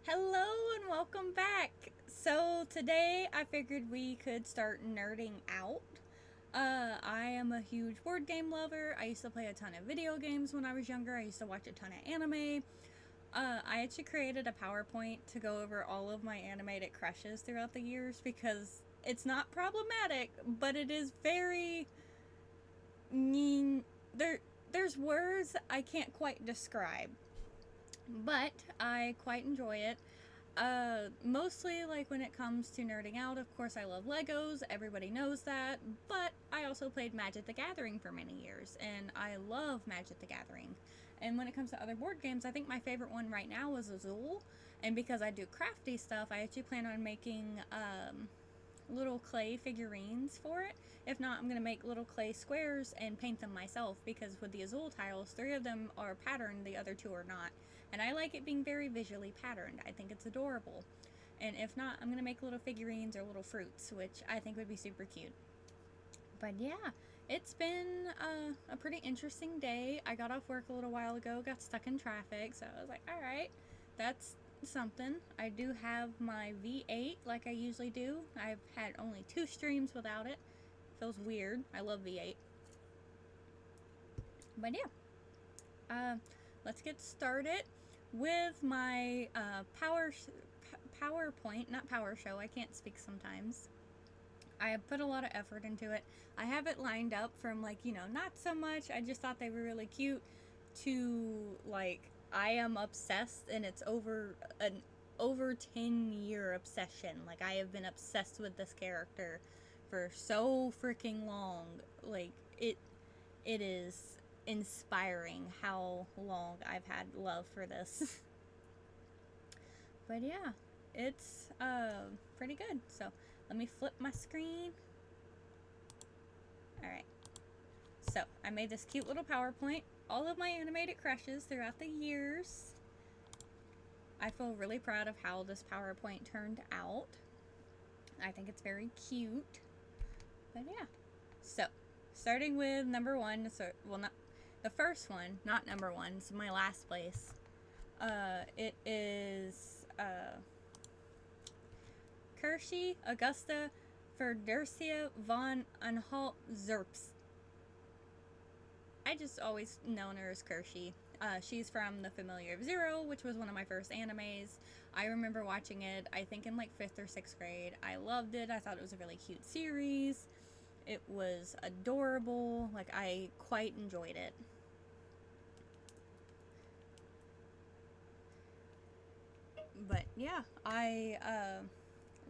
Hello and welcome back. So today I figured we could start nerding out. I am a huge board game lover. I used to play a ton of video games when I was younger. I used to watch a ton of anime. I actually created a PowerPoint to go over all of my animated crushes throughout the years because it's not problematic, but it is very mean. There's words I can't quite describe, but I quite enjoy it. Mostly like when it comes to nerding out, of course I love Legos, everybody knows that, but I also played Magic the Gathering for many years, and I love Magic the Gathering. And when it comes to other board games, I think my favorite one right now is Azul, and because I do crafty stuff, I actually plan on making little clay figurines for it. If not, I'm going to make little clay squares and paint them myself because with the Azul tiles, 3 of them are patterned, the other 2 are not. And I like it being very visually patterned. I think it's adorable. And if not, I'm going to make little figurines or little fruits, which I think would be super cute. But yeah, it's been a pretty interesting day. I got off work a little while ago, got stuck in traffic, so I was like, alright, that's something. I do have my V8 like I usually do. I've had only 2 streams without it. Feels weird. I love V8. But yeah, let's get started with my PowerPoint, not Power Show. I can't speak sometimes. I have put a lot of effort into it. I have it lined up from like, not so much. I just thought they were really cute to like, I am obsessed and it's over 10-year obsession. Like I have been obsessed with this character for so freaking long. Like it is inspiring how long I've had love for this. But yeah, it's pretty good. So let me flip my screen. Alright. So I made this cute little PowerPoint. All of my animated crushes throughout the years. I feel really proud of how this PowerPoint turned out. I think it's very cute. But yeah. So, starting with number 1. So, well, not the first one, not number 1. It's my last place. It is Kershey Augusta Ferdurcia von Anhalt Zerps. I just always known her as Kershey. She's from The Familiar of Zero, which was one of my first animes. I remember watching it, I think in like 5th or 6th grade. I loved it. I thought it was a really cute series. It was adorable. Like, I quite enjoyed it. But yeah, I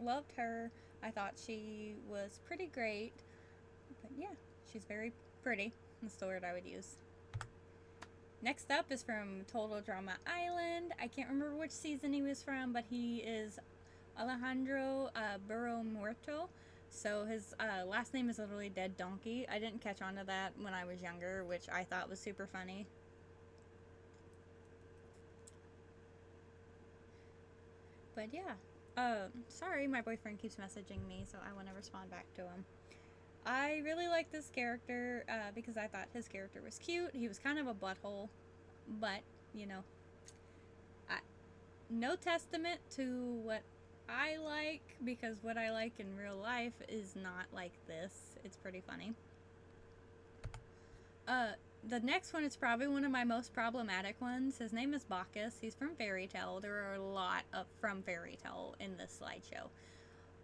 loved her. I thought she was pretty great. But yeah, she's very pretty. That's the word I would use. Next up is from Total Drama Island. I can't remember which season he was from, but he is Alejandro Burro Muerto. So his last name is literally Dead Donkey. I didn't catch on to that when I was younger, which I thought was super funny. But yeah. Sorry, my boyfriend keeps messaging me, so I want to respond back to him. I really like this character because I thought his character was cute. He was kind of a butthole, but, I, no testament to what I like, because what I like in real life is not like this. It's pretty funny. The next one is probably one of my most problematic ones. His name is Bacchus. He's from Fairy Tail. There are a lot of from Fairy Tail in this slideshow.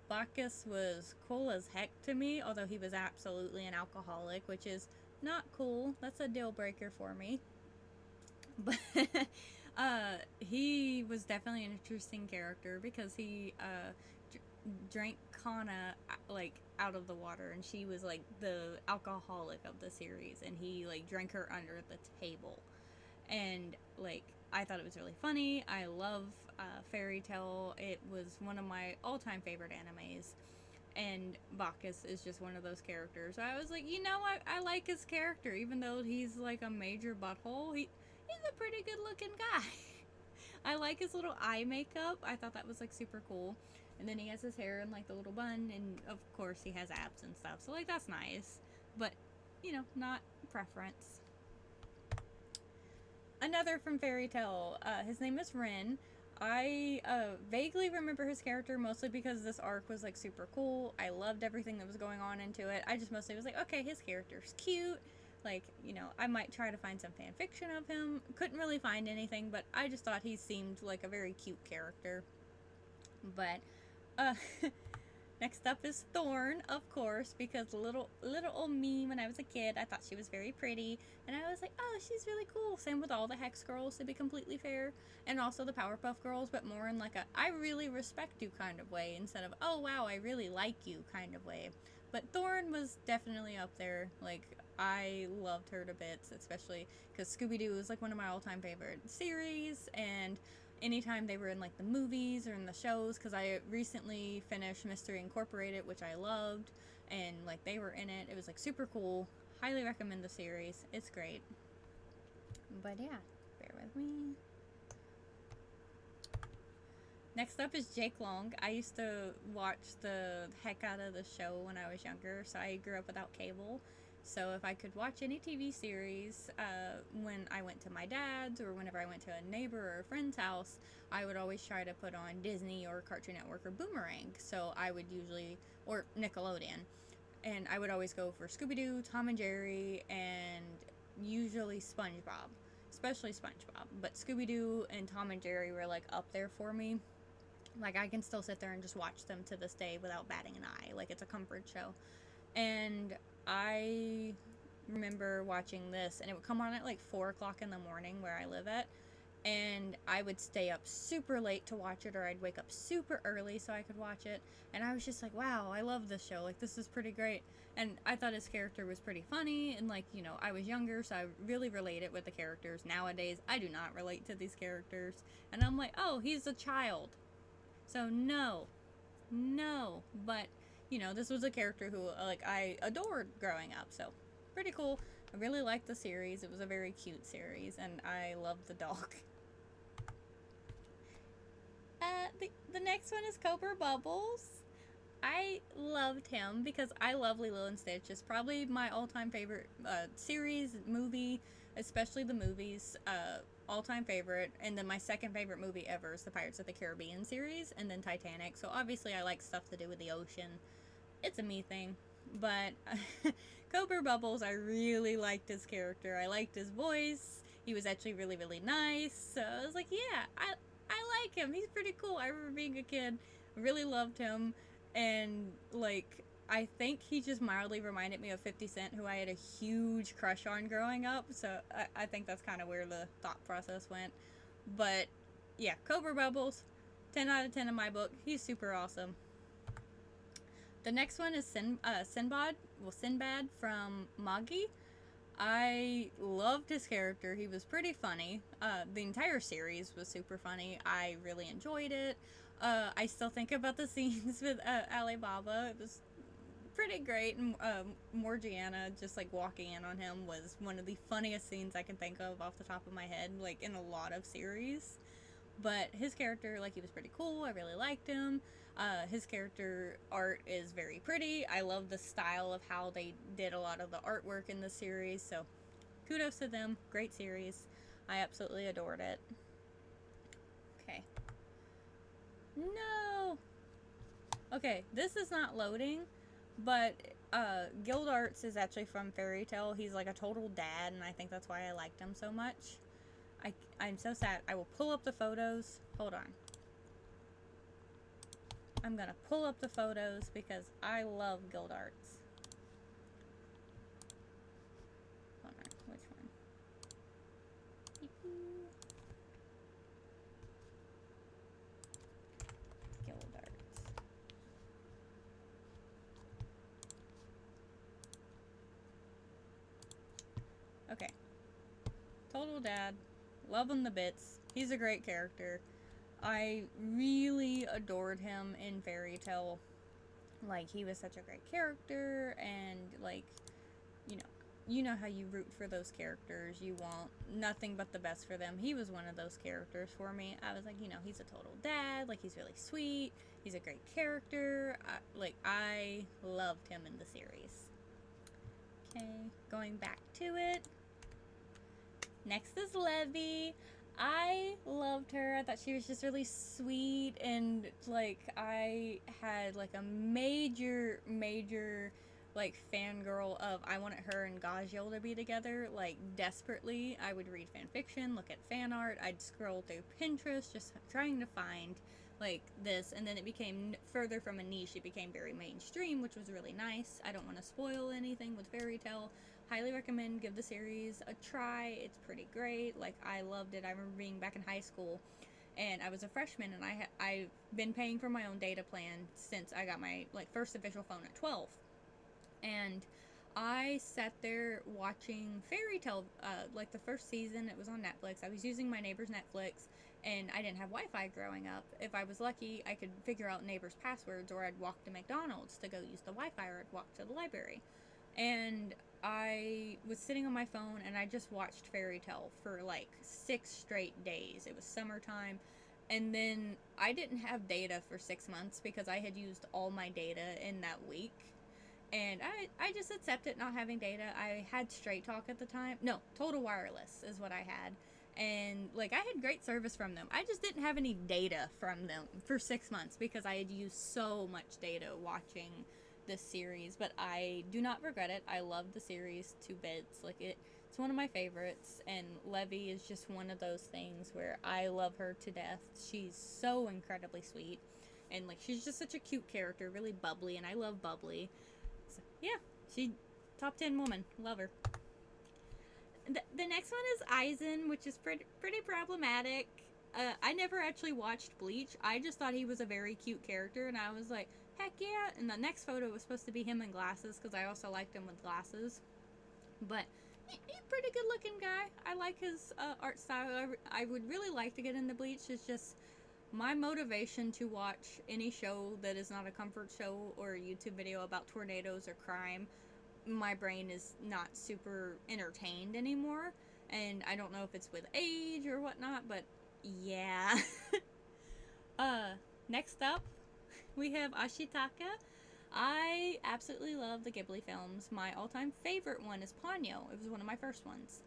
Bacchus was cool as heck to me, although he was absolutely an alcoholic, which is not cool. That's a deal breaker for me. But he was definitely an interesting character because he drank Kana like out of the water, and she was like the alcoholic of the series, and he like drank her under the table. And like, I thought it was really funny. I love Fairy Tail. It was one of my all-time favorite animes, and Bacchus is just one of those characters. So I was like, I like his character, even though he's like a major butthole. He's a pretty good-looking guy. I like his little eye makeup. I thought that was like super cool. And then he has his hair in like the little bun, and of course he has abs and stuff. So like, that's nice, but not preference. Another from Fairy Tail. His name is Rin. I vaguely remember his character mostly because this arc was like super cool. I loved everything that was going on into it. I just mostly was like, okay, his character's cute. Like, you know, I might try to find some fan fiction of him. Couldn't really find anything, but I just thought he seemed like a very cute character. But uh next up is Thorn, of course, because little old me when I was a kid, I thought she was very pretty, and I was like, oh, she's really cool. Same with all the Hex girls, to be completely fair, and also the Powerpuff Girls, but more in like a I really respect you kind of way instead of oh wow I really like you kind of way. But Thorn was definitely up there. Like I loved her to bits, especially because Scooby Doo is like one of my all-time favorite series, and anytime they were in like the movies or in the shows, because I recently finished Mystery Incorporated, which I loved, and like they were in it. It was like super cool. Highly recommend the series. It's great. But yeah, bear with me. Next up is Jake Long. I used to watch the heck out of the show when I was younger, so I grew up without cable. So if I could watch any TV series when I went to my dad's or whenever I went to a neighbor or a friend's house, I would always try to put on Disney or Cartoon Network or Boomerang. So I would usually, or Nickelodeon, and I would always go for Scooby-Doo, Tom and Jerry, and usually SpongeBob, especially SpongeBob. But Scooby-Doo and Tom and Jerry were like up there for me. Like I can still sit there and just watch them to this day without batting an eye. Like it's a comfort show. And I remember watching this, and it would come on at like 4 o'clock in the morning where I live at, and I would stay up super late to watch it, or I'd wake up super early so I could watch it, and I was just like, wow, I love this show, like this is pretty great. And I thought his character was pretty funny, and like, you know, I was younger, so I really related with the characters. Nowadays I do not relate to these characters, and I'm like, oh, he's a child, so no, but you know, this was a character who like I adored growing up, so pretty cool. I really liked the series. It was a very cute series, and I loved the dog. The next one is Cobra Bubbles. I loved him because I love Lilo and Stitch. It's probably my all-time favorite series, movie, especially the movies. All-time favorite. And then my second favorite movie ever is the Pirates of the Caribbean series, and then Titanic. So obviously I like stuff to do with the ocean. It's a me thing. But Cobra Bubbles, I really liked his character. I liked his voice. He was actually really, really nice. So I was like, yeah, I like him. He's pretty cool. I remember being a kid. Really loved him. And, like, I think he just mildly reminded me of 50 Cent, who I had a huge crush on growing up. So I think that's kind of where the thought process went. But, yeah, Cobra Bubbles, 10 out of 10 in my book. He's super awesome. The next one is Sinbad from Magi. I loved his character. He was pretty funny. The entire series was super funny. I really enjoyed it. I still think about the scenes with Alibaba. It was pretty great. And Morgiana just like walking in on him was one of the funniest scenes I can think of off the top of my head, like in a lot of series. But his character, like, he was pretty cool. I really liked him. His character art is very pretty. I love the style of how they did a lot of the artwork in the series. So kudos to them. Great series. I absolutely adored it. Okay. No! Okay, this is not loading, but Guild Arts is actually from Fairy Tail. He's like a total dad, and I think that's why I liked him so much. I'm so sad. I will pull up the photos. Hold on. I'm gonna pull up the photos because I love Guild Arts. Hold on. Which one? Guild Arts. Okay. Total dad. Love him to bits. He's a great character. I really adored him in Fairy Tail. Like, he was such a great character, and like, you know how you root for those characters. You want nothing but the best for them. He was one of those characters for me. I was like, he's a total dad. Like, he's really sweet. He's a great character. I loved him in the series. Okay, going back to it. Next is Levy. I loved her. I thought she was just really sweet, and like I had like a major like fangirl of I wanted her and Gajil to be together like desperately. I would read fan fiction, look at fan art, I'd scroll through Pinterest just trying to find like this, and then it became further from a niche. It became very mainstream, which was really nice. I don't want to spoil anything with Fairy Tale. Highly recommend, give the series a try. It's pretty great. Like I loved it. I remember being back in high school and I was a freshman, and I've been paying for my own data plan since I got my like first official phone at 12. And I sat there watching Fairy Tale, like the first season. It was on Netflix. I was using my neighbor's Netflix, and I didn't have Wi-Fi growing up. If I was lucky, I could figure out neighbors' passwords, or I'd walk to McDonald's to go use the Wi-Fi, or I'd walk to the library. And I was sitting on my phone, and I just watched Fairy Tale for like 6 straight days. It was summertime. And then I didn't have data for 6 months because I had used all my data in that week, and I just accepted not having data. I had Straight Talk at the time. No, Total Wireless is what I had. And like I had great service from them. I just didn't have any data from them for 6 months because I had used so much data watching this series. But I do not regret it. I love the series to bits. Like it's one of my favorites, and Levy is just one of those things where I love her to death. She's so incredibly sweet, and like she's just such a cute character, really bubbly, and I love bubbly. So, yeah, she top 10 woman. Love her. The next one is Aizen, which is pretty problematic. I never actually watched Bleach. I just thought he was a very cute character, and I was like, heck yeah. And the next photo was supposed to be him in glasses because I also liked him with glasses. But he's a pretty good looking guy. I like his art style. I would really like to get into Bleach. It's just my motivation to watch any show that is not a comfort show or a YouTube video about tornadoes or crime. My brain is not super entertained anymore, and I don't know if it's with age or whatnot, but yeah. Next up, we have Ashitaka. I absolutely love the Ghibli films. My all-time favorite one is Ponyo. It was one of my first ones.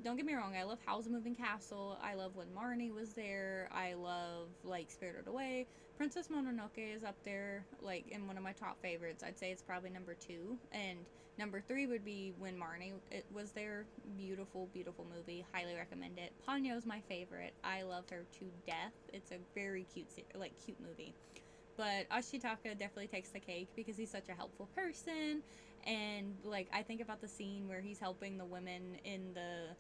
Don't get me wrong, I love Howl's Moving Castle. I love when Marnie was there. I love, like, Spirited Away. Princess Mononoke is up there, like, in one of my top favorites. I'd say it's probably number 2. And number 3 would be When Marnie was there. Beautiful, beautiful movie. Highly recommend it. Ponyo's my favorite. I love her to death. It's a very cute, cute movie. But Ashitaka definitely takes the cake because he's such a helpful person. And like I think about the scene where he's helping the women in the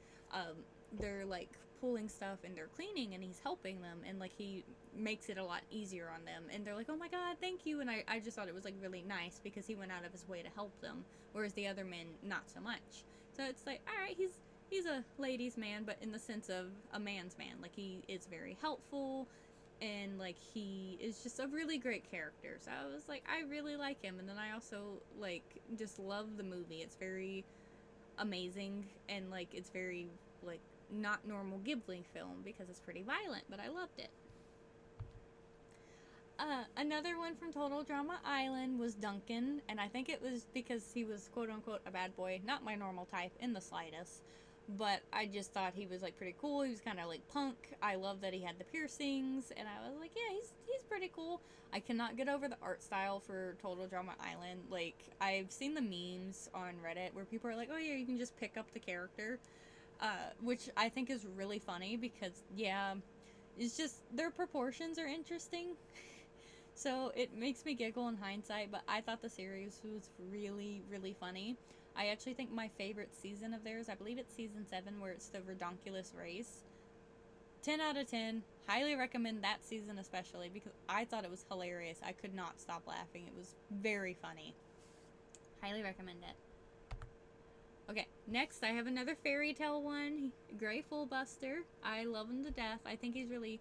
they're like pulling stuff and they're cleaning, and he's helping them, and like he makes it a lot easier on them, and they're like, oh my god, thank you. And I just thought it was like really nice because he went out of his way to help them, whereas the other men not so much. So it's like, all right, he's a ladies man, but in the sense of a man's man. Like he is very helpful, and like he is just a really great character. So I was like, I really like him. And then I also like just love the movie. It's very amazing, and like it's very like not normal Ghibli film because it's pretty violent, but I loved it. Another one from Total Drama Island was Duncan, and I think it was because he was quote unquote a bad boy, not my normal type in the slightest. But I just thought he was like pretty cool. He was kind of like punk. I love that he had the piercings, and I was like, yeah, he's pretty cool. I cannot get over the art style for Total Drama Island. Like I've seen the memes on Reddit where people are like, oh yeah, you can just pick up the character, which I think is really funny because yeah, it's just their proportions are interesting. So it makes me giggle in hindsight, but I thought the series was really, really funny. I actually think my favorite season of theirs, I believe it's season 7, where it's the Redonkulous race. 10 out of 10. Highly recommend that season especially because I thought it was hilarious. I could not stop laughing. It was very funny. Highly recommend it. Okay, next I have another fairy tale one. Grateful Buster. I love him to death. I think he's really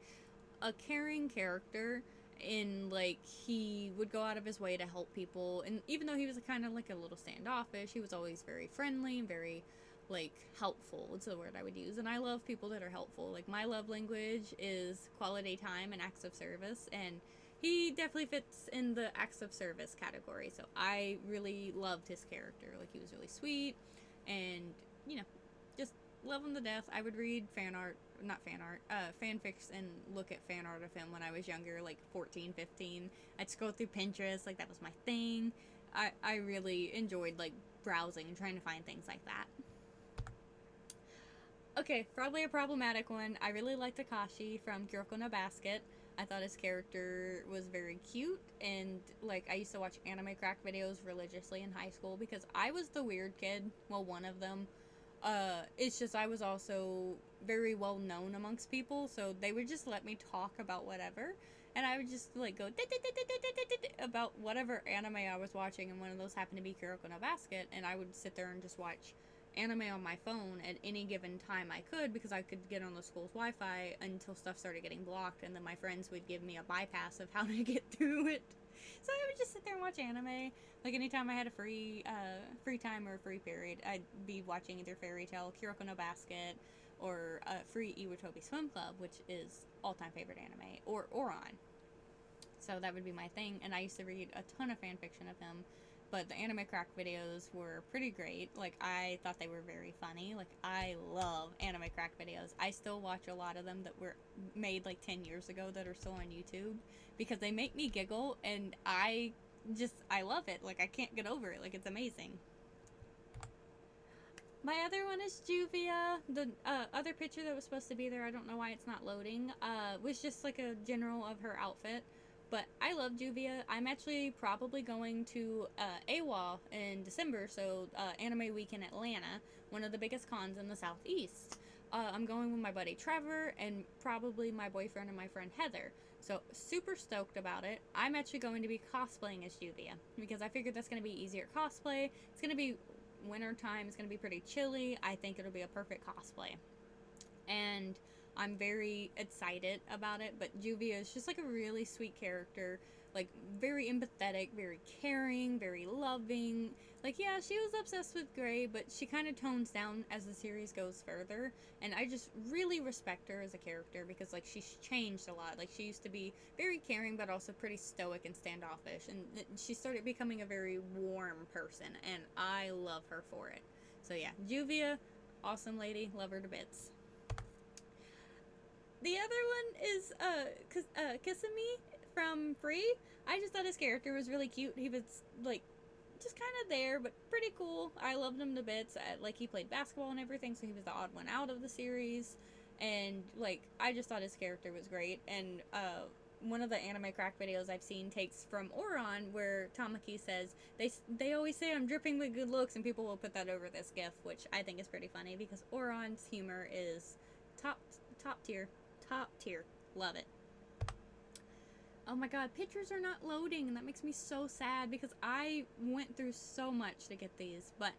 a caring character. And like he would go out of his way to help people, and even though he was kind of like a little standoffish, he was always very friendly and very like helpful. It's the word I would use. And I love people that are helpful. Like my love language is quality time and acts of service, and he definitely fits in the acts of service category. So I really loved his character. Like he was really sweet, and you know, just love him to death. I would read fan art not fan art, fanfics and look at fan art of him when I was younger, like 14, 15. I'd scroll through Pinterest, like that was my thing. I really enjoyed like browsing and trying to find things like that. Okay, probably a problematic one. I really liked Takashi from Kuroko no Basket. I thought his character was very cute, and like I used to watch anime crack videos religiously in high school because I was the weird kid. Well, one of them. It's just I was also very well known amongst people, so they would just let me talk about whatever, and I would just like go about whatever anime I was watching, and one of those happened to be Kuroko no Basket, and I would sit there and just watch anime on my phone at any given time I could because I could get on the school's Wi-Fi until stuff started getting blocked, and then my friends would give me a bypass of how to get through it. So I would just sit there and watch anime. Like anytime I had a free time or a free period, I'd be watching either Fairy Tail, Kuroko no Basket, or free Iwatobi Swim Club, which is all-time favorite anime, or Oron. So that would be my thing, and I used to read a ton of fan fiction of him. But the anime crack videos were pretty great. Like, I thought they were very funny. Like, I love anime crack videos. I still watch a lot of them that were made like 10 years ago that are still on YouTube because they make me giggle, and I love it. Like, I can't get over it. Like, it's amazing. My other one is Juvia. The other picture that was supposed to be there, I don't know why it's not loading, was just like a general of her outfit. But I love Juvia. I'm actually probably going to AWA in December, so Anime Week in Atlanta, one of the biggest cons in the Southeast. I'm going with my buddy Trevor and probably my boyfriend and my friend Heather. So super stoked about it. I'm actually going to be cosplaying as Juvia because I figured that's going to be easier cosplay. It's going to be winter time. It's going to be pretty chilly. I think it'll be a perfect cosplay. And I'm very excited about it, but Juvia is just like a really sweet character, like very empathetic, very caring, very loving. Like, yeah, she was obsessed with Gray, but she kind of tones down as the series goes further, and I just really respect her as a character because like she's changed a lot. Like, she used to be very caring but also pretty stoic and standoffish, and she started becoming a very warm person, and I love her for it. So yeah, Juvia, awesome lady, love her to bits. The other one is Kisame from Free. I just thought his character was really cute. He was like just kind of there, but pretty cool. I loved him to bits. Like, he played basketball and everything, so he was the odd one out of the series. And like, I just thought his character was great. And one of the anime crack videos I've seen takes from Oron, where Tamaki says they always say I'm dripping with good looks, and people will put that over this gif, which I think is pretty funny because Oron's humor is top tier. Top tier. Love it. Oh my god, pictures are not loading, and that makes me so sad because I went through so much to get these. But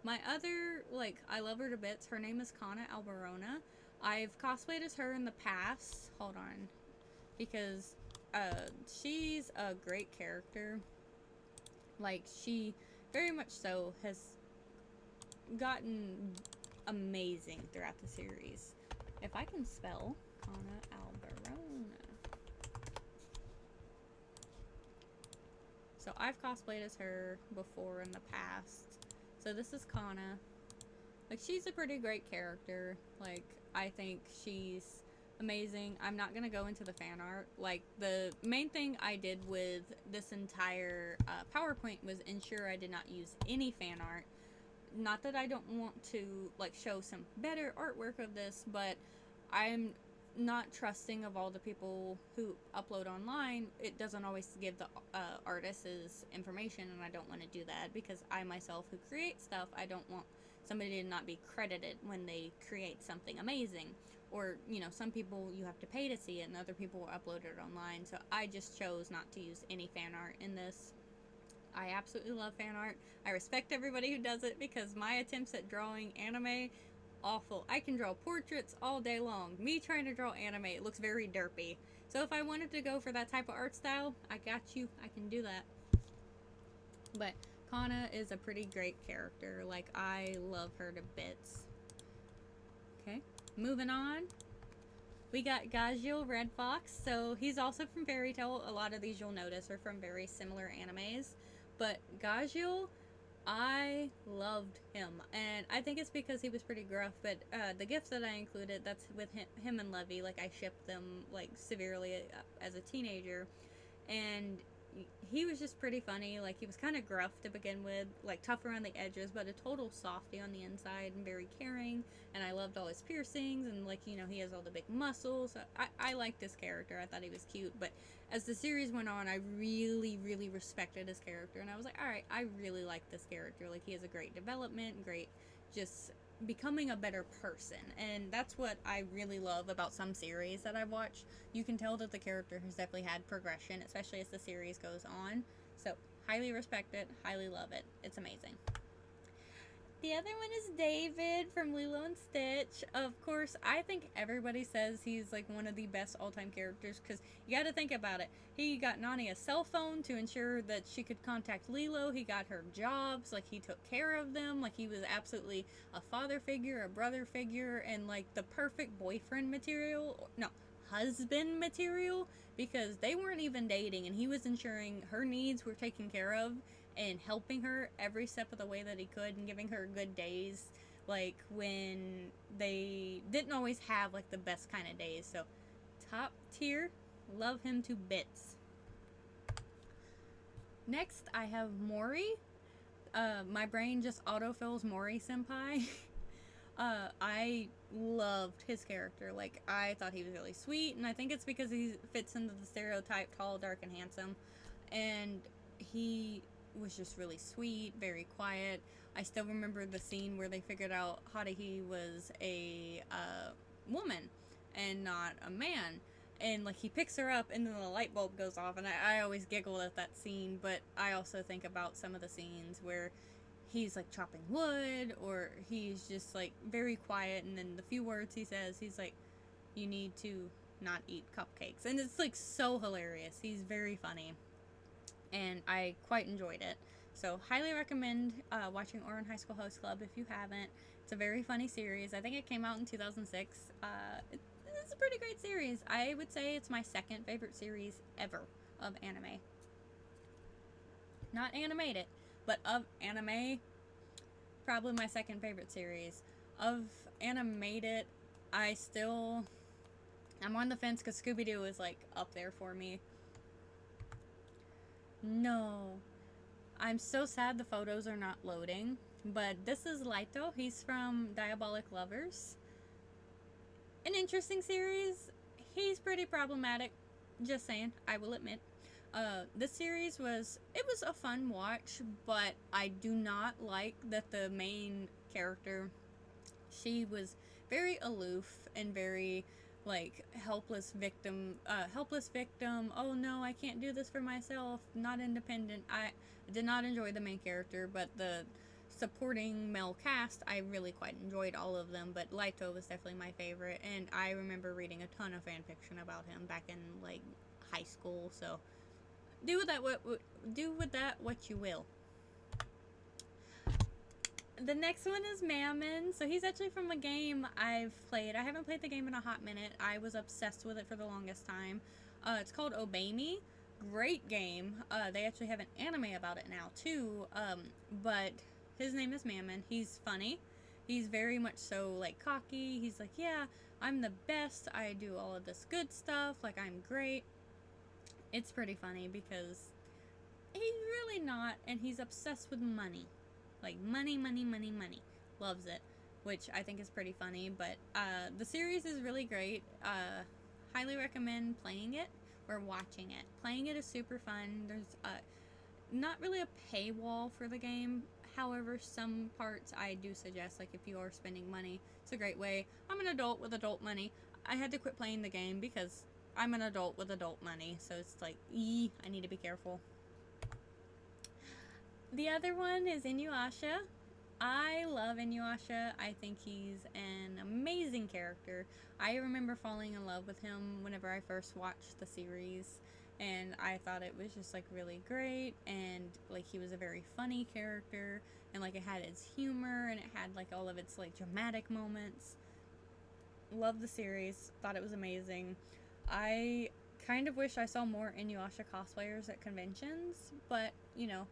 my other, like, I love her to bits. Her name is Kana Alberona. I've cosplayed as her in the past. Hold on. Because she's a great character. Like, she very much so has gotten amazing throughout the series. If I can spell Kana Alberona. So I've cosplayed as her before in the past. So this is Kana. Like, she's a pretty great character. Like, I think she's amazing. I'm not gonna go into the fan art. Like, the main thing I did with this entire PowerPoint was ensure I did not use any fan art. Not that I don't want to, like, show some better artwork of this, but I'm not trusting of all the people who upload online. It doesn't always give the artist's information, and I don't want to do that because I myself who create stuff, I don't want somebody to not be credited when they create something amazing. Or, you know, some people you have to pay to see it, and other people will upload it online. So I just chose not to use any fan art in this. I absolutely love fan art. I respect everybody who does it because my attempts at drawing anime, awful. I can draw portraits all day long. Me trying to draw anime, it looks very derpy. So if I wanted to go for that type of art style, I got you. I can do that. But Kana is a pretty great character. Like, I love her to bits. Okay, moving on. We got Gajil Red Fox. So he's also from Fairy Tail. A lot of these you'll notice are from very similar animes. But Gajil, I loved him, and I think it's because he was pretty gruff. But the gifts that I included, that's with him and Levy. Like I shipped them like severely as a teenager, and he was just pretty funny. Like he was kind of gruff to begin with, like tough around the edges, but a total softy on the inside and very caring. And I loved all his piercings and like he has all the big muscles. I liked his character. I thought he was cute. But as the series went on, I really respected his character, and I was like, all right, I really like this character. Like he has a great development, great just becoming a better person, and that's what I really love about some series that I've watched. You can tell that the character has definitely had progression, especially as the series goes on. So highly respect it, highly love it. It's amazing. The other one is David from Lilo and Stitch. Of course, I think everybody says he's like one of the best all-time characters because you got to think about it. He got Nani a cell phone to ensure that she could contact Lilo. He got her jobs. Like, he took care of them. Like, he was absolutely a father figure, a brother figure, and like the perfect boyfriend material. No, husband material, because they weren't even dating, and he was ensuring her needs were taken care of and helping her every step of the way that he could and giving her good days, like when they didn't always have like the best kind of days. So top tier, love him to bits. Next I have Mori. My brain just autofills Mori senpai. I loved his character. Like, I thought he was really sweet, and I think it's because he fits into the stereotype tall, dark, and handsome. And he was just really sweet, very quiet. I still remember the scene where they figured out Haruhi was a woman and not a man. And like he picks her up and then the light bulb goes off, and I always giggle at that scene. But I also think about some of the scenes where he's like chopping wood, or he's just like very quiet, and then the few words he says, he's like, you need to not eat cupcakes. And it's like so hilarious. He's very funny, and I quite enjoyed it. So highly recommend watching Ouran High School Host Club if you haven't. It's a very funny series. I think it came out in 2006. It's a pretty great series. I would say it's my second favorite series ever of anime. Not animated, but of anime, probably my second favorite series. Of animated, I'm on the fence because Scooby-Doo is like up there for me. No. I'm so sad the photos are not loading. But this is Laito. He's from Diabolic Lovers. An interesting series. He's pretty problematic. Just saying, I will admit. This series was a fun watch, but I do not like that the main character, she was very aloof and very like helpless victim. Oh no, I can't do this for myself, not independent. I did not enjoy the main character, but the supporting male cast, I really quite enjoyed all of them, but Laito was definitely my favorite, and I remember reading a ton of fan fiction about him back in like high school. So do with that what you will. The next one is Mammon. So he's actually from a game I've played. I haven't played the game in a hot minute. I was obsessed with it for the longest time. It's called Obey Me. Great game. They actually have an anime about it now too. But his name is Mammon. He's funny. He's very much so like cocky. He's like, yeah, I'm the best. I do all of this good stuff. Like, I'm great. It's pretty funny because he's really not, and he's obsessed with money. Like, money. Loves it, which I think is pretty funny. But the series is really great. Highly recommend playing it or watching it. Playing it is super fun. There's not really a paywall for the game. However, some parts I do suggest, like if you are spending money, it's a great way. I'm an adult with adult money. I had to quit playing the game because I'm an adult with adult money, so it's like, I need to be careful. The other one is Inuyasha. I love Inuyasha. I think he's an amazing character. I remember falling in love with him whenever I first watched the series, and I thought it was just like really great, and like he was a very funny character, and like it had its humor, and it had like all of its like dramatic moments. Loved the series. Thought it was amazing. I kind of wish I saw more Inuyasha cosplayers at conventions, but you know,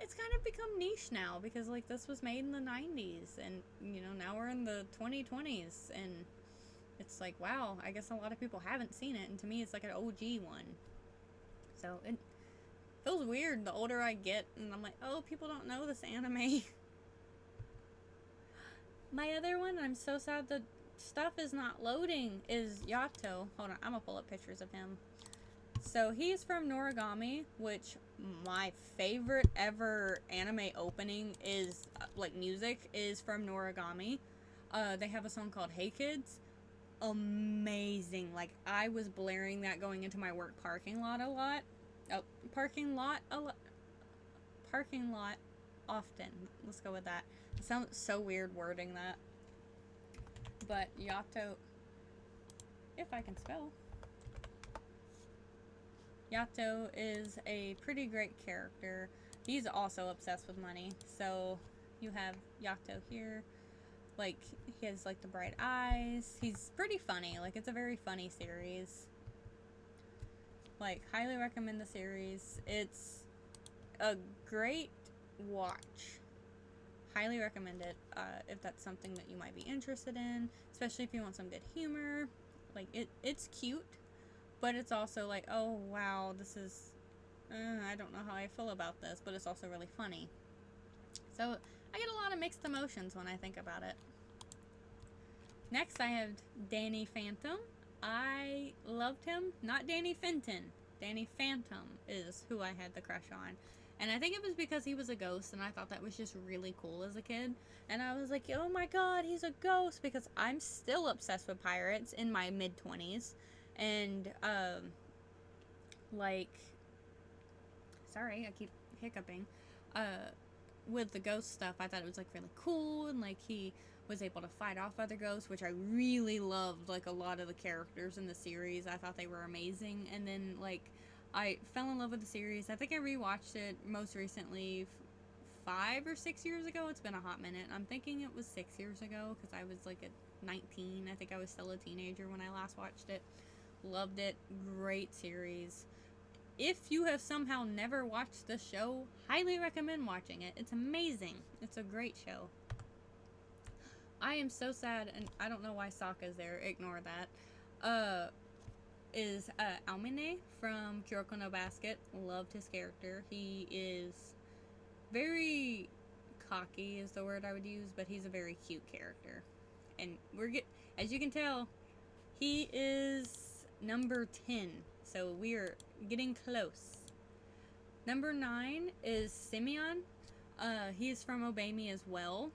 it's kind of become niche now because like this was made in the 90s and now we're in the 2020s and it's like, wow, I guess a lot of people haven't seen it, and to me it's like an OG one. So it feels weird the older I get and I'm like, oh, people don't know this anime. My other one, I'm so sad the stuff is not loading, is Yato. Hold on, I'm gonna pull up pictures of him. So he's from Noragami, which my favorite ever anime opening is, like, music is from Noragami. They have a song called Hey Kids. Amazing. Like, I was blaring that going into my work parking lot a lot. Oh, parking lot often. Let's go with that. It sounds so weird wording that. But Yato, if I can spell. Yato is a pretty great character. He's also obsessed with money. So you have Yato here. Like, he has like the bright eyes. He's pretty funny. Like, it's a very funny series. Like, highly recommend the series. It's a great watch. Highly recommend it if that's something that you might be interested in, especially if you want some good humor. Like, it's cute, but it's also like, oh wow, this is I don't know how I feel about this, but it's also really funny. So I get a lot of mixed emotions when I think about it. Next I have Danny Phantom. I loved him. Not Danny Fenton. Danny Phantom is who I had the crush on. And I think it was because he was a ghost, and I thought that was just really cool as a kid. And I was like, oh my god, he's a ghost, because I'm still obsessed with pirates in my mid-20s. And, like, sorry, I keep hiccuping. With the ghost stuff, I thought it was, like, really cool, and, like, he was able to fight off other ghosts, which I really loved, like, a lot of the characters in the series. I thought they were amazing. And then, like, I fell in love with the series. I think I rewatched it most recently 5 or 6 years ago. It's been a hot minute. I'm thinking it was 6 years ago because I was like at 19. I think I was still a teenager when I last watched it. Loved it. Great series. If you have somehow never watched the show, highly recommend watching it. It's amazing. It's a great show. I am so sad, and I don't know why Sokka's there. Ignore that. Is Aomine from Kuroko no Basket. Loved his character. He is very cocky is the word I would use, but he's a very cute character. And as you can tell, he is number 10. So we're getting close. Number 9 is Simeon. He is from Obey Me as well.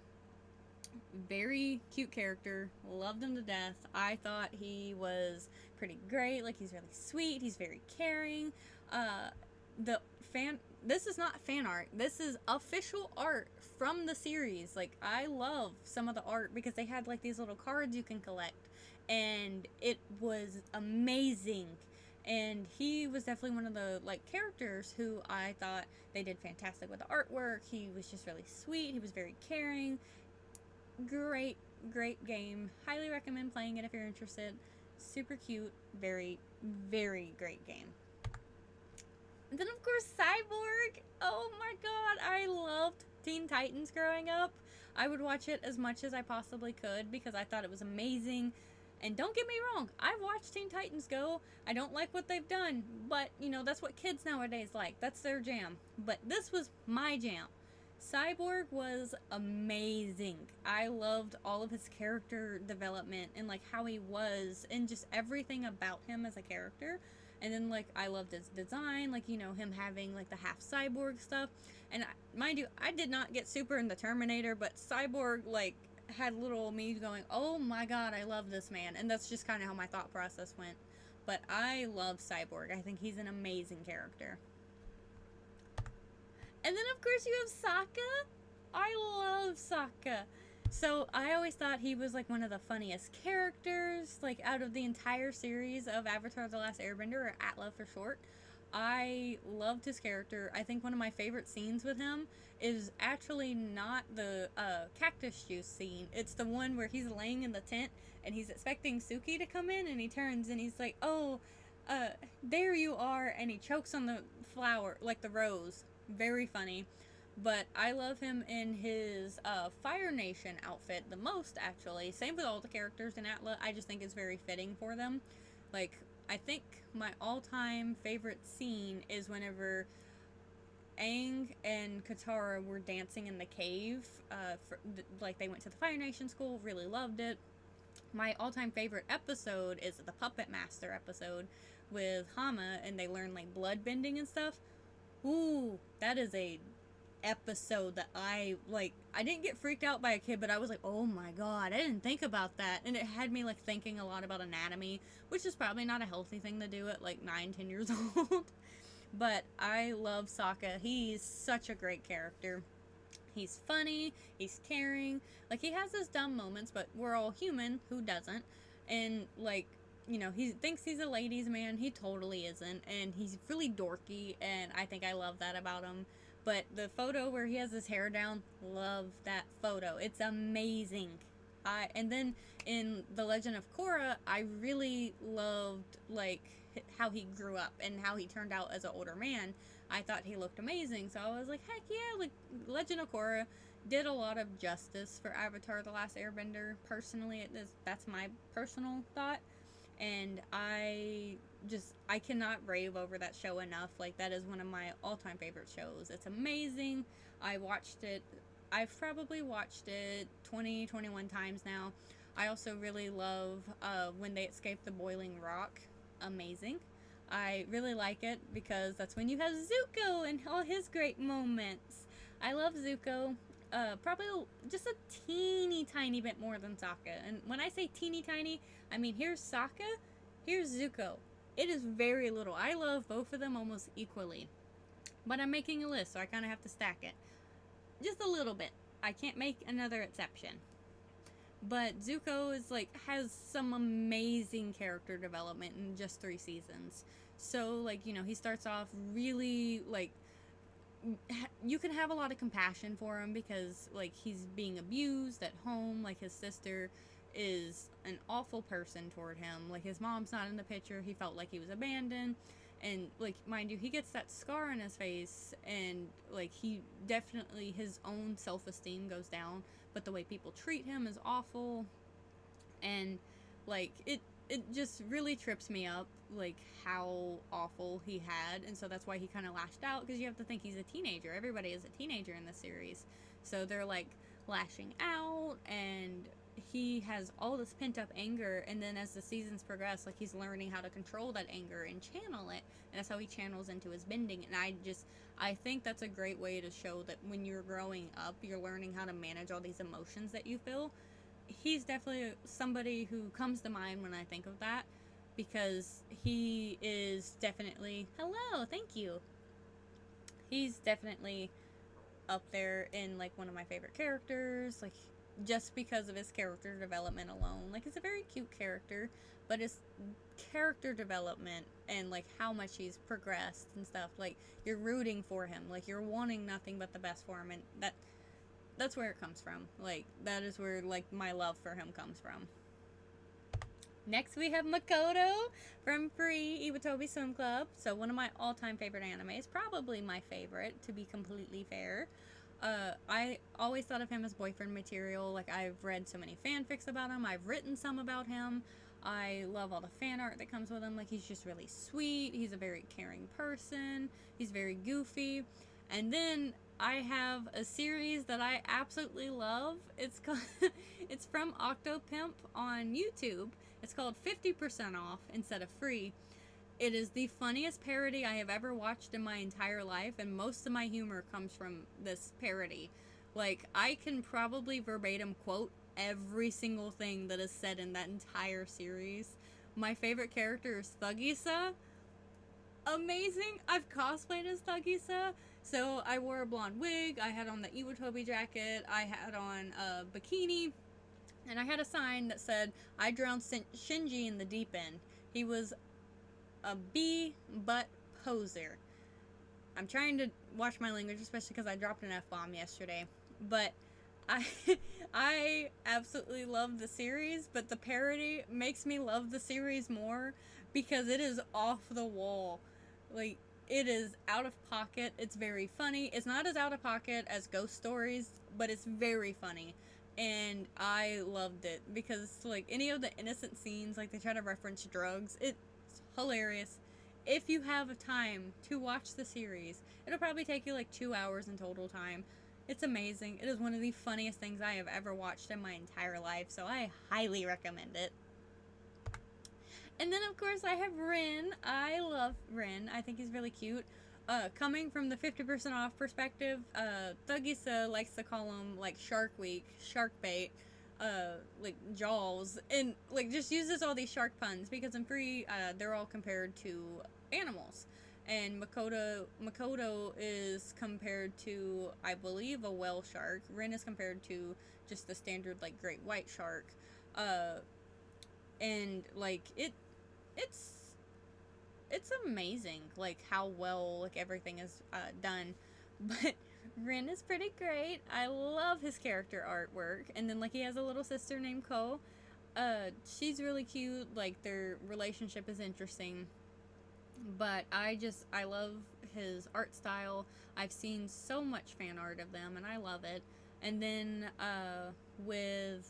Very cute character. Loved him to death. I thought he was pretty great. Like, he's really sweet. He's very caring. This is not fan art. This is official art from the series. Like, I love some of the art because they had like these little cards you can collect, and it was amazing. And he was definitely one of the like characters who I thought they did fantastic with the artwork. He was just really sweet. He was very caring. Great game. Highly recommend playing it if you're interested. Super cute. Very, very great game. And then of course Cyborg. Oh my god, I loved Teen Titans growing up. I would watch it as much as I possibly could because I thought it was amazing. And don't get me wrong, I've watched Teen Titans Go. I don't like what they've done, but that's what kids nowadays like. That's their jam. But this was my jam. Cyborg was amazing. I loved all of his character development and like how he was and just everything about him as a character. And then like I loved his design, like him having like the half cyborg stuff. And mind you, I did not get super into Terminator, but Cyborg like had little me going, oh my god, I love this man. And that's just kind of how my thought process went. But I love Cyborg. I think he's an amazing character. And then, of course, you have Sokka. I love Sokka. So, I always thought he was, like, one of the funniest characters, like, out of the entire series of Avatar: The Last Airbender, or Atla for short. I loved his character. I think one of my favorite scenes with him is actually not the cactus juice scene. It's the one where he's laying in the tent, and he's expecting Suki to come in, and he turns, and he's like, oh, there you are, and he chokes on the flower, like the rose. Very funny. But I love him in his Fire Nation outfit the most, actually. Same with all the characters in Atla. I just think it's very fitting for them. Like, I think my all-time favorite scene is whenever Aang and Katara were dancing in the cave. Like, they went to the Fire Nation school, really loved it. My all-time favorite episode is the Puppet Master episode with Hama, and they learn, like, blood bending and stuff. Ooh, that is a episode that I didn't get freaked out by a kid, but I was like, oh my god, I didn't think about that. And it had me like thinking a lot about anatomy, which is probably not a healthy thing to do at like 9-10 years old. But I love Sokka. He's such a great character. He's funny, he's caring, like he has his dumb moments, but we're all human, who doesn't? And like, you know, he thinks he's a ladies man, he totally isn't, and he's really dorky, and I think I love that about him. But the photo where he has his hair down, love that photo. It's amazing. And then in The Legend of Korra, I really loved like how he grew up and how he turned out as an older man. I thought he looked amazing, so I was like, heck yeah, like Legend of Korra did a lot of justice for Avatar: The Last Airbender. Personally, that's my personal thought, and I cannot rave over that show enough. Like, that is one of my all-time favorite shows. It's amazing. I've probably watched it 20-21 times now. I also really love when they escape the boiling rock. Amazing. I really like it because that's when you have Zuko and all his great moments. I love Zuko. Probably just a teeny tiny bit more than Sokka. And when I say teeny tiny, I mean here's Sokka, here's Zuko. It is very little. I love both of them almost equally. But I'm making a list, so I kind of have to stack it. Just a little bit. I can't make another exception. But Zuko is like has some amazing character development in just 3 seasons. So like, you know, he starts off really like you can have a lot of compassion for him because like he's being abused at home, like his sister is an awful person toward him. Like his mom's not in the picture. He felt like he was abandoned. And like mind you, he gets that scar on his face and like he definitely his own self-esteem goes down, but the way people treat him is awful. And like it just really trips me up like how awful he had, and so that's why he kind of lashed out, because you have to think he's a teenager. Everybody is a teenager in the series, so they're like lashing out, and he has all this pent up anger, and then as the seasons progress, like he's learning how to control that anger and channel it, and that's how he channels into his bending. And I think that's a great way to show that when you're growing up, you're learning how to manage all these emotions that you feel. He's definitely somebody who comes to mind when I think of that, because he is definitely hello, thank you. He's definitely up there in like one of my favorite characters, like just because of his character development alone. Like he's a very cute character, but his character development and like how much he's progressed and stuff, like you're rooting for him, like you're wanting nothing but the best for him, and that's where it comes from. Like that is where like my love for him comes from. Next we have Makoto from Free Iwatobi Swim Club. So one of my all-time favorite animes, probably my favorite to be completely fair. I always thought of him as boyfriend material. Like I've read so many fanfics about him. I've written some about him. I love all the fan art that comes with him. Like he's just really sweet. He's a very caring person. He's very goofy. And then I have a series that I absolutely love. It's called it's from Octopimp on YouTube. It's called 50% Off instead of Free. It is the funniest parody I have ever watched in my entire life, and most of my humor comes from this parody. Like, I can probably verbatim quote every single thing that is said in that entire series. My favorite character is Thugisa. Amazing! I've cosplayed as Thugisa. So I wore a blonde wig, I had on the Iwatobi jacket, I had on a bikini, and I had a sign that said, I drowned Shinji in the deep end. He was a B-butt poser. I'm trying to watch my language, especially because I dropped an F-bomb yesterday. But I absolutely love the series, but the parody makes me love the series more because it is off the wall. Like, It is out of pocket. It's very funny. It's not as out of pocket as Ghost Stories, but it's very funny. And I loved it because, like, any of the innocent scenes, like, they try to reference drugs. It's hilarious. If you have time to watch the series, it'll probably take you like 2 hours in total time. It's amazing. It is one of the funniest things I have ever watched in my entire life, so I highly recommend it. And then, of course, I have Rin. I love Rin. I think he's really cute. Coming from the 50% off perspective, Thugisa likes to call him, like, Shark Week, Shark Bait, like, Jaws, and, like, just uses all these shark puns, because in Free, they're all compared to animals. And Makoto is compared to, I believe, a whale shark. Rin is compared to just the standard, like, great white shark. And, like, it's it's amazing, like, how well, like, everything is done. But Rin is pretty great. I love his character artwork. And then, like, he has a little sister named Ko. She's really cute. Like, their relationship is interesting. But I love his art style. I've seen so much fan art of them, and I love it. And then with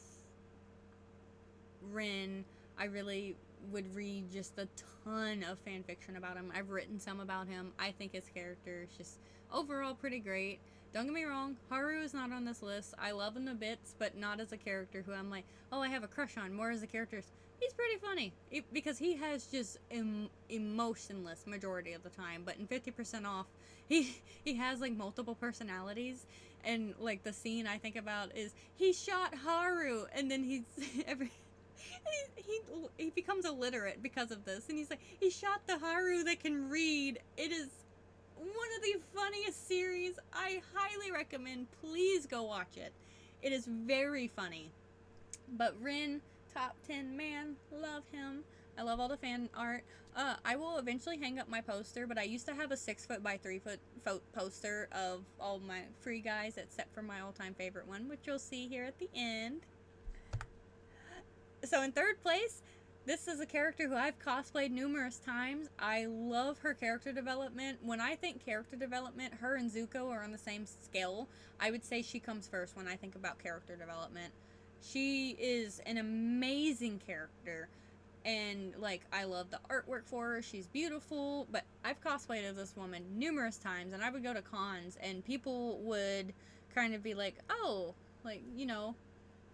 Rin, I really would read just a ton of fan fiction about him. I've written some about him. I think his character is just overall pretty great. Don't get me wrong, Haru is not on this list. I love him to bits, but not as a character who I'm like, oh, I have a crush on. More as a character, he's pretty funny. Because he has just emotionless majority of the time. But in 50% off, he has, like, multiple personalities. And, like, the scene I think about is he shot Haru, and then he's he becomes illiterate because of this, and he's like, he shot the Haru that can read. It is one of the funniest series. I highly recommend. Please go watch it. It is very funny. But Rin, top 10 man, love him. I love all the fan art. I will eventually hang up my poster, but I used to have a 6 foot by 3 foot poster of all my Free guys, except for my all-time favorite one, which you'll see here at the end. So in third place, this is a character who I've cosplayed numerous times. I love her character development. When I think character development, her and Zuko are on the same scale. I would say she comes first when I think about character development. She is an amazing character. And, like, I love the artwork for her. She's beautiful. But I've cosplayed as this woman numerous times. And I would go to cons and people would kind of be like, oh, like, you know,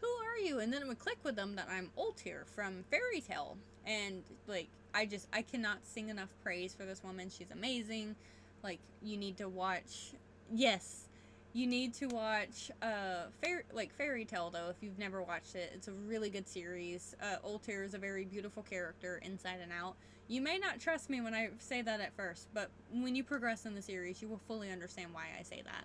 who are you? And then it would click with them that I'm Ultir from Fairy Tail. And, like, I cannot sing enough praise for this woman. She's amazing. Like, you need to watch, yes, you need to watch, Fairy Tail, though, if you've never watched it. It's a really good series. Ultir is a very beautiful character, inside and out. You may not trust me when I say that at first, but when you progress in the series, you will fully understand why I say that.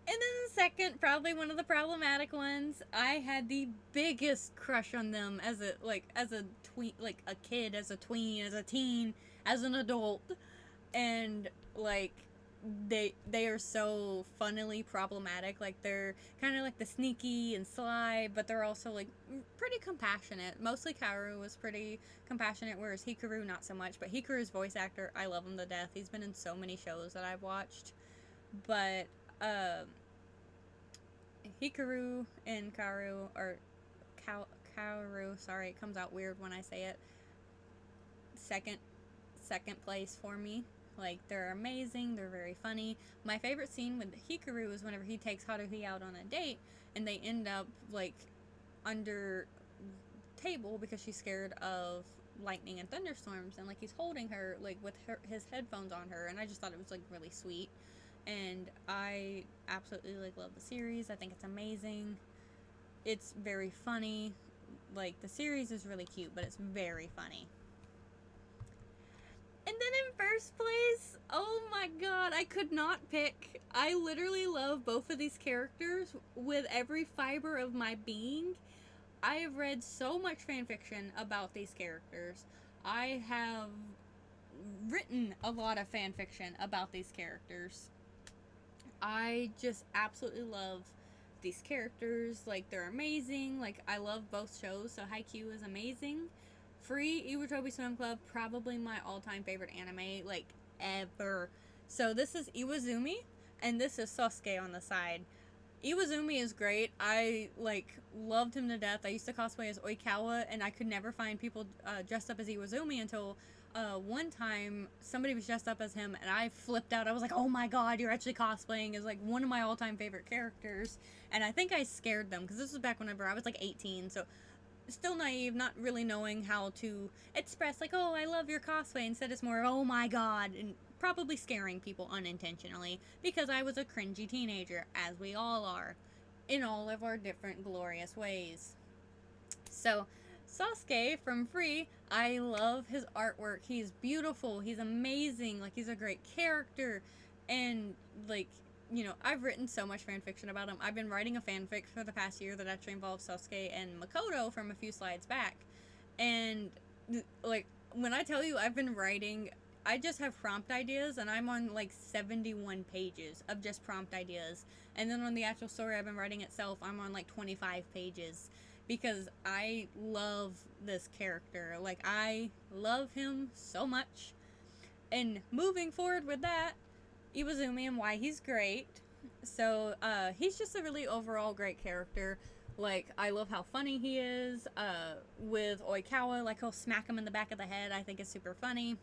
And then the second, probably one of the problematic ones, I had the biggest crush on them as a tween, like a kid, as a tween, as a teen, as an adult. And, like, they are so funnily problematic. Like, they're kind of like the sneaky and sly, but they're also, like, pretty compassionate. Mostly Kaoru was pretty compassionate, whereas Hikaru not so much. But Hikaru's voice actor, I love him to death. He's been in so many shows that I've watched. But Hikaru and Kaoru, or Kaoru, sorry, it comes out weird when I say it. Second place for me. Like, they're amazing, they're very funny. My favorite scene with Hikaru is whenever he takes Haruhi out on a date, and they end up, like, under table because she's scared of lightning and thunderstorms, and, like, he's holding her, like, with his headphones on her, and I just thought it was, like, really sweet. And I absolutely, like, love the series. I think it's amazing. It's very funny. Like, the series is really cute, but it's very funny. And then in first place, oh my god, I could not pick. I literally love both of these characters with every fiber of my being. I have read so much fanfiction about these characters. I have written a lot of fanfiction about these characters. I just absolutely love these characters. Like, they're amazing. Like, I love both shows, so Haikyuu is amazing. Free Iwatobi Swim Club, probably my all-time favorite anime, like, ever. So this is Iwazumi, and this is Sasuke on the side. Iwazumi is great. I, like, loved him to death. I used to cosplay as Oikawa, and I could never find people dressed up as Iwazumi until one time somebody was dressed up as him, and I flipped out. I was like, oh my god, you're actually cosplaying as, like, one of my all-time favorite characters. And I think I scared them, because this was back whenever I was, like, 18, so still naive, not really knowing how to express, like, oh, I love your cosplay. Instead, it's more, oh my god, and probably scaring people unintentionally, because I was a cringy teenager, as we all are, in all of our different glorious ways. So, Sasuke from Free, I love his artwork. He's beautiful, he's amazing, like, he's a great character, and, like, you know, I've written so much fan fiction about him. I've been writing a fanfic for the past year that actually involves Sasuke and Makoto from a few slides back. And, like, when I tell you I've been writing, I just have prompt ideas, and I'm on, like, 71 pages of just prompt ideas. And then on the actual story I've been writing itself, I'm on, like, 25 pages. Because I love this character. Like, I love him so much. And moving forward with that, Iwazumi and why he's great. So, he's just a really overall great character. Like, I love how funny he is. With Oikawa, like, he'll smack him in the back of the head. I think it's super funny.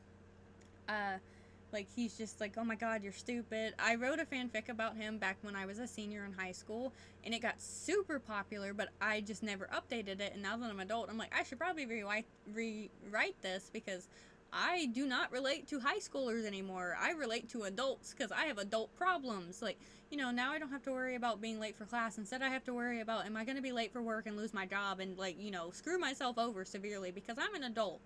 Like, he's just like, oh my god, you're stupid. I wrote a fanfic about him back when I was a senior in high school, and it got super popular, but I just never updated it, and now that I'm an adult, I'm like, I should probably rewrite this, because I do not relate to high schoolers anymore. I relate to adults, because I have adult problems. Like, you know, now I don't have to worry about being late for class. Instead, I have to worry about, am I going to be late for work and lose my job and, like, you know, screw myself over severely, because I'm an adult.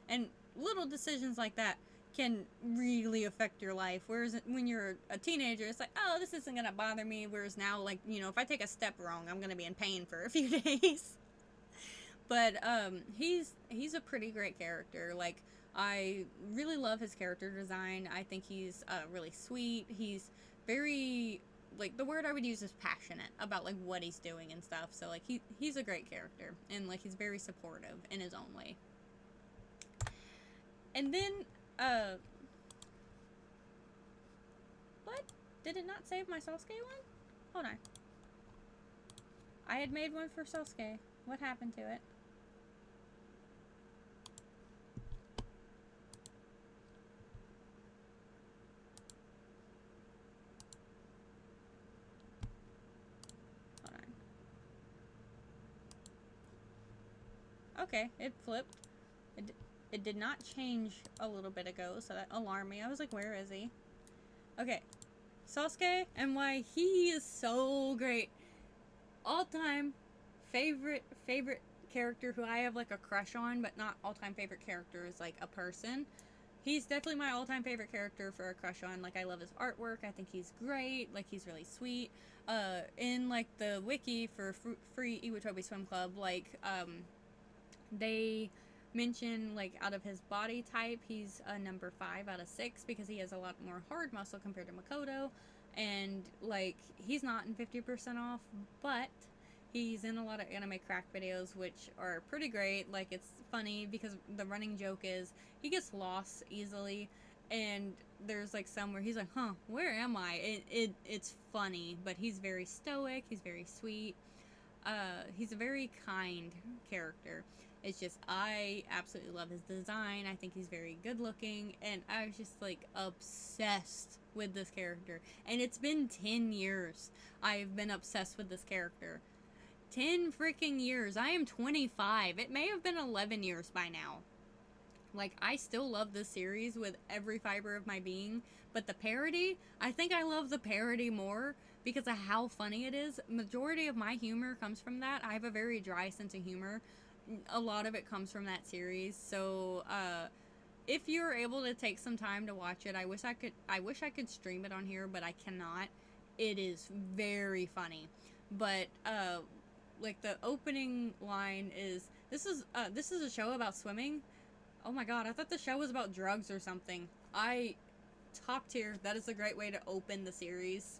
And little decisions like that can really affect your life. Whereas when you're a teenager, it's like, oh, this isn't gonna bother me. Whereas now, like, you know, if I take a step wrong, I'm gonna be in pain for a few days. But he's a pretty great character. Like, I really love his character design. I think he's really sweet. He's very, like, the word I would use is passionate about, like, what he's doing and stuff. So, like, he's a great character, and, like, he's very supportive in his own way. And then what? Did it not save my Sasuke one? Hold on. I had made one for Sasuke. What happened to it? Hold on. Okay, it flipped. It did not change a little bit ago, so that alarmed me. I was like, where is he? Okay. Sasuke and why he is so great. All-time favorite character who I have, like, a crush on, but not all-time favorite character is, like, a person. He's definitely my all-time favorite character for a crush on. Like, I love his artwork. I think he's great. Like, he's really sweet. In, like, the wiki for Free Iwatobi Swim Club, like, they mention, like, out of his body type, he's a number 5 out of 6 because he has a lot more hard muscle compared to Makoto, and, like, he's not in 50% off, but he's in a lot of anime crack videos, which are pretty great. Like, it's funny because the running joke is he gets lost easily, and there's, like, some where he's like, huh, where am I? It's funny, but he's very stoic, he's very sweet, he's a very kind character. It's just, I absolutely love his design. I think he's very good looking, and I was just, like, obsessed with this character. And it's been 10 years I've been obsessed with this character. 10 freaking years. I am 25. It may have been 11 years by now. Like, I still love this series with every fiber of my being, but the parody, I think I love the parody more because of how funny it is. Majority of my humor comes from that. I have a very dry sense of humor. A lot of it comes from that series. So, if you're able to take some time to watch it, I wish I could stream it on here, but I cannot. It is very funny. But, like, the opening line is, this is a show about swimming. Oh my god, I thought the show was about drugs or something. Top tier. That is a great way to open the series.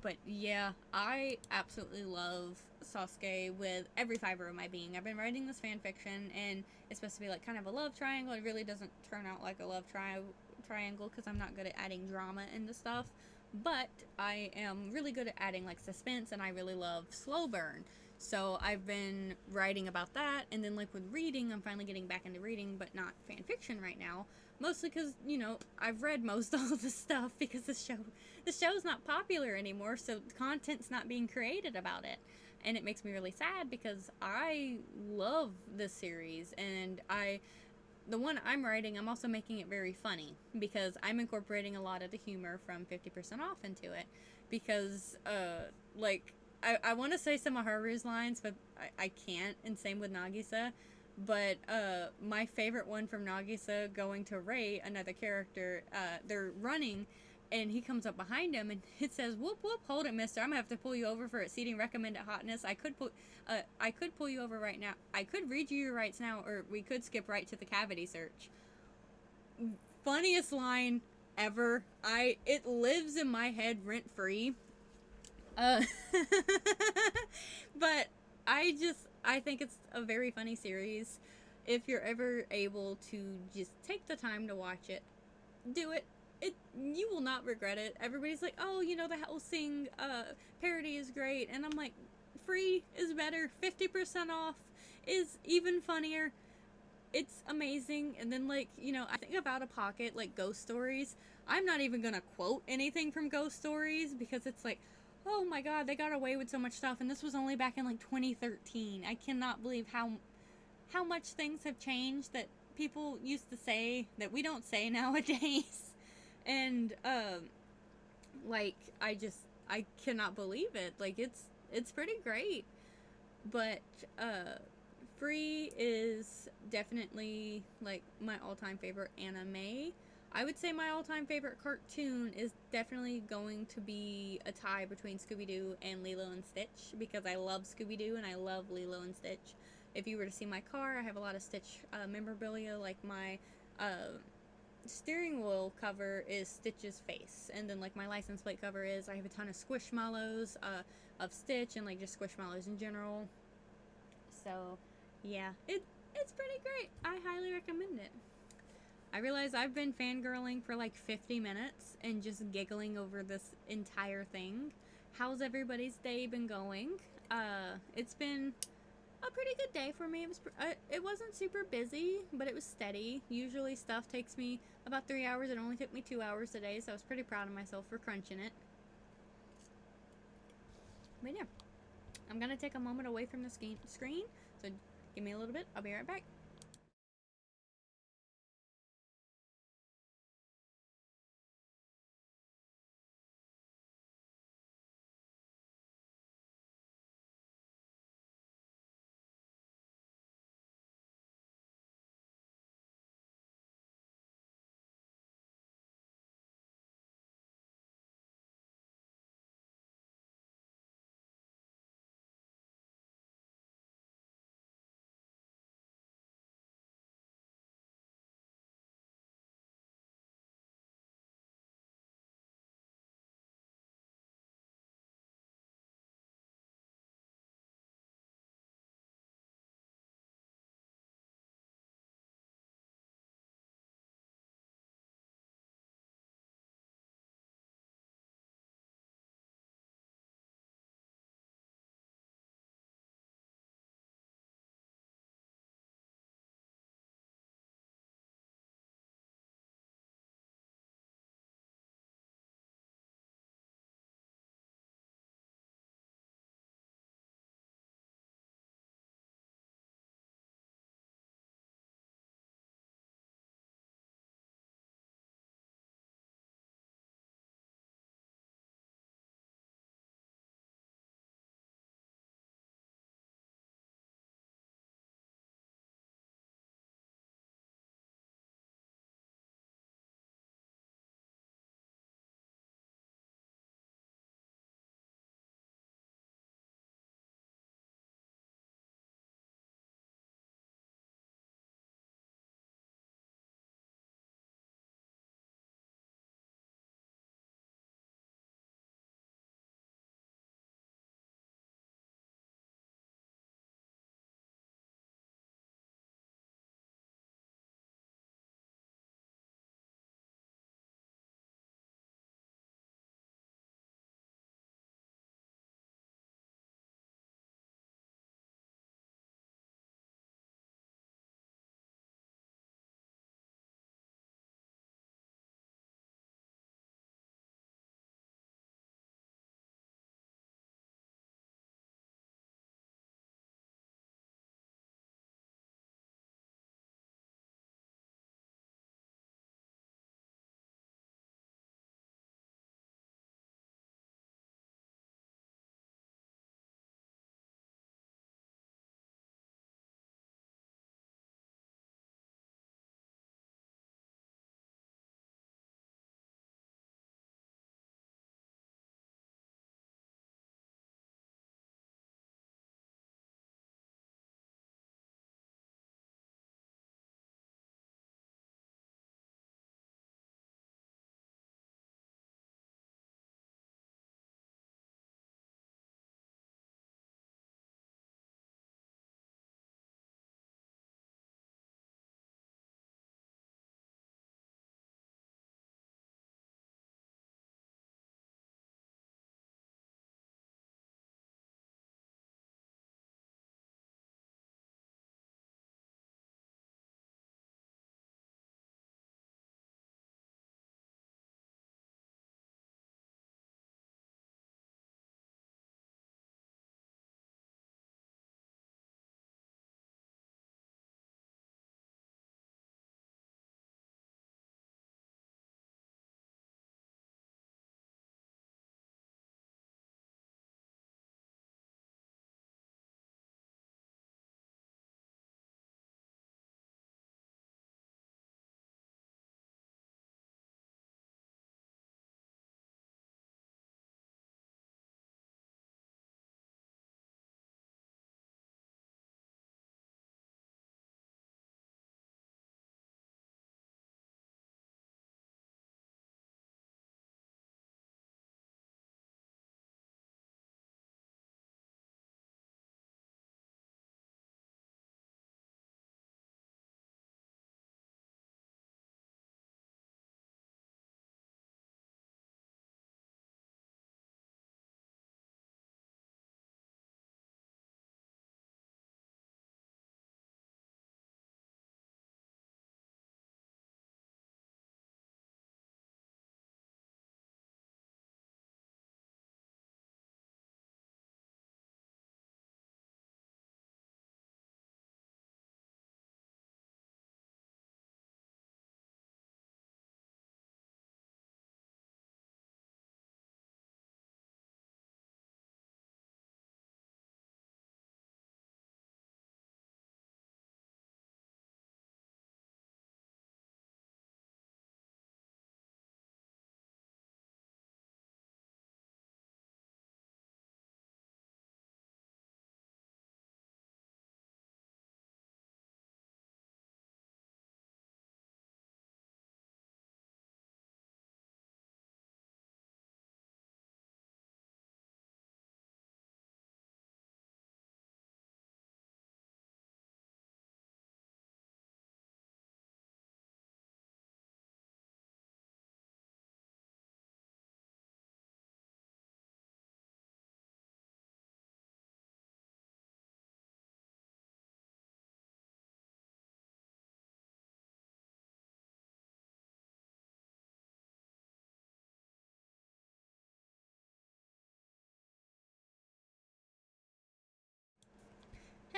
But yeah, I absolutely love Sasuke with every fiber of my being. I've been writing this fan fiction, and it's supposed to be like kind of a love triangle. It really doesn't turn out like a triangle because I'm not good at adding drama into stuff. But I am really good at adding like suspense, and I really love slow burn. So I've been writing about that, and then like with reading, I'm finally getting back into reading, but not fan fiction right now. Mostly because I've read most all of the stuff because the show's not popular anymore, so content's not being created about it. And it makes me really sad because I love this series, and the one I'm writing, I'm also making it very funny because I'm incorporating a lot of the humor from 50% off into it because like I want to say some of Haru's lines, but I can't, and same with Nagisa. But my favorite one from Nagisa going to Ray, another character, they're running, and he comes up behind him, and it says, "Whoop whoop, hold it, Mister. I'm gonna have to pull you over for exceeding recommended hotness. I could pull you over right now. I could read you your rights now, or we could skip right to the cavity search." Funniest line ever. It lives in my head rent free. Uh, but I think it's a very funny series. If you're ever able to just take the time to watch it, do it. You will not regret it. Everybody's like, "Oh, the Helsing parody is great," and I'm like, "Free is better. 50% off is even funnier. It's amazing." And then I think of Out of Pocket, like Ghost Stories. I'm not even gonna quote anything from Ghost Stories because it's like, oh my god, they got away with so much stuff, and this was only back in like 2013. I cannot believe how much things have changed that people used to say that we don't say nowadays. And like I cannot believe it. Like it's pretty great. But Free is definitely like my all-time favorite anime. I would say my all-time favorite cartoon is definitely going to be a tie between Scooby-Doo and Lilo and Stitch because I love Scooby-Doo and I love Lilo and Stitch. If you were to see my car, I have a lot of Stitch memorabilia, like my steering wheel cover is Stitch's face, and then like my license plate cover is, I have a ton of Squishmallows of Stitch and like just Squishmallows in general. So yeah, it's pretty great. I highly recommend it. I realize I've been fangirling for like 50 minutes and just giggling over this entire thing. How's everybody's day been going? It's been a pretty good day for me. It wasn't super busy, but it was steady. Usually stuff takes me about 3 hours. It only took me 2 hours today, so I was pretty proud of myself for crunching it. But yeah, I'm gonna take a moment away from the screen, so give me a little bit. I'll be right back.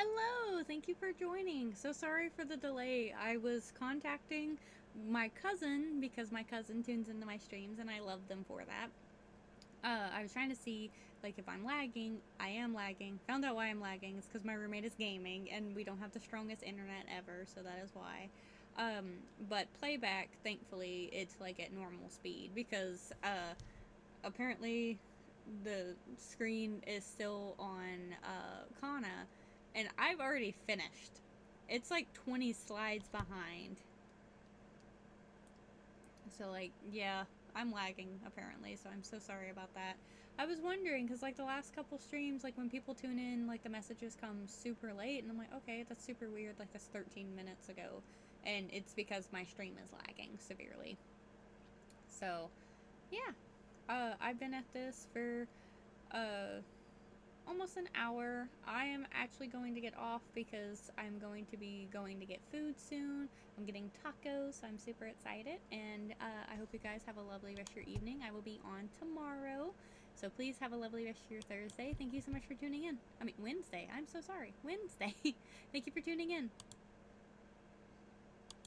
Hello, thank you for joining. So sorry for the delay. I was contacting my cousin because my cousin tunes into my streams and I love them for that. I was trying to see like if I'm lagging. I am lagging. Found out why I'm lagging. It's because my roommate is gaming and we don't have the strongest internet ever, so that is why. Um, but playback, thankfully, it's like at normal speed because apparently the screen is still on Kana, and I've already finished. It's like 20 slides behind. So, like, yeah, I'm lagging apparently, so I'm so sorry about that. I was wondering, because, like, the last couple streams, like, when people tune in, like, the messages come super late, and I'm like, okay, that's super weird, like, that's 13 minutes ago. And it's because my stream is lagging severely. So, yeah. I've been at this for uh, almost an hour. I am actually going to get off because I'm going to be going to get food soon. I'm getting tacos, so I'm super excited. And I hope you guys have a lovely rest of your evening. I will be on tomorrow. So please have a lovely rest of your Thursday. Thank you so much for tuning in. I mean, Wednesday. I'm so sorry. Wednesday. Thank you for tuning in.